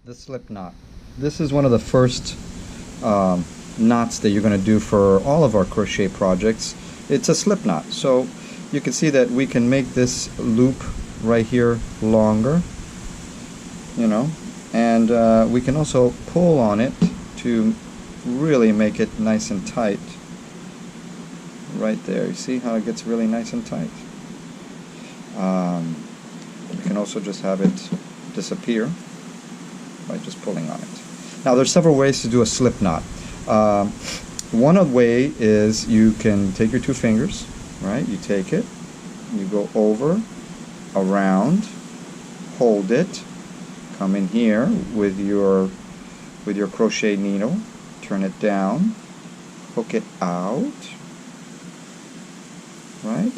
The slip knot. This is one of the first knots that you're going to do for all of our crochet projects. It's a slip knot. So you can see that we can make this loop right here longer, you know, and we can also pull on it to really make it nice and tight. Right there, you see how it gets really nice and tight. We can also just have it disappear by just pulling on it. Now there's several ways to do a slip knot. One way is you can take your two fingers, right? You take it, you go over, around, hold it, come in here with your crochet needle, turn it down, hook it out, right?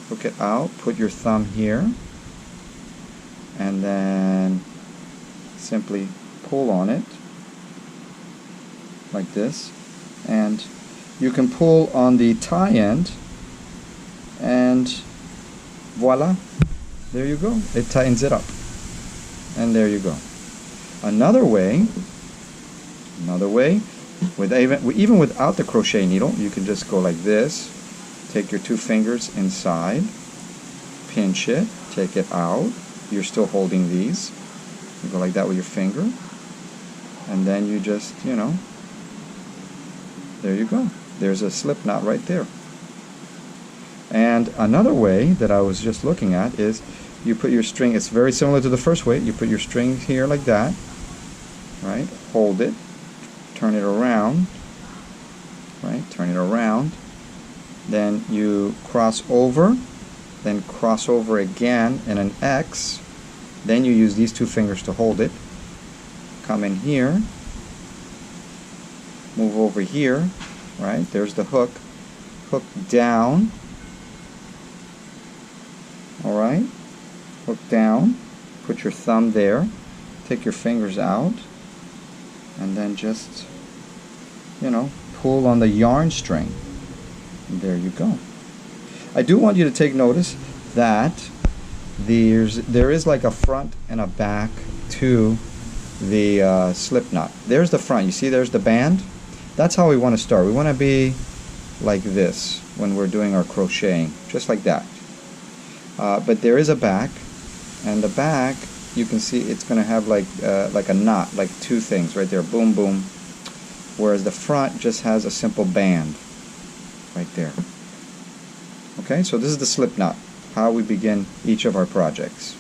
Hook it out, put your thumb here, and then simply pull on it like this, and you can pull on the tie end, and voila, there you go, it tightens it up, and there you go. Another way, with even without the crochet needle, you can just go like this, take your two fingers inside, pinch it, take it out, you're still holding these. You go like that with your finger, and then you just, you know, there you go. There's a slip knot right there. And another way that I was just looking at is you put your string, it's very similar to the first way, you put your string here like that, right? Hold it, turn it around, right? Turn it around, then you cross over, then cross over again in an X. Then you use these two fingers to hold it. Come in here, move over here, right? There's the hook. Hook down. All right? Hook down. Put your thumb there. Take your fingers out. And then just, you know, pull on the yarn string. And there you go. I do want you to take notice that there is like a front and a back to the slip knot. There's the front. You see there's the band? That's how we want to start. We want to be like this when we're doing our crocheting, just like that. But there is a back, and the back, you can see it's going to have like a knot, like two things right there, boom boom, whereas the front just has a simple band right there. Okay, so this is the slip knot, how we begin each of our projects.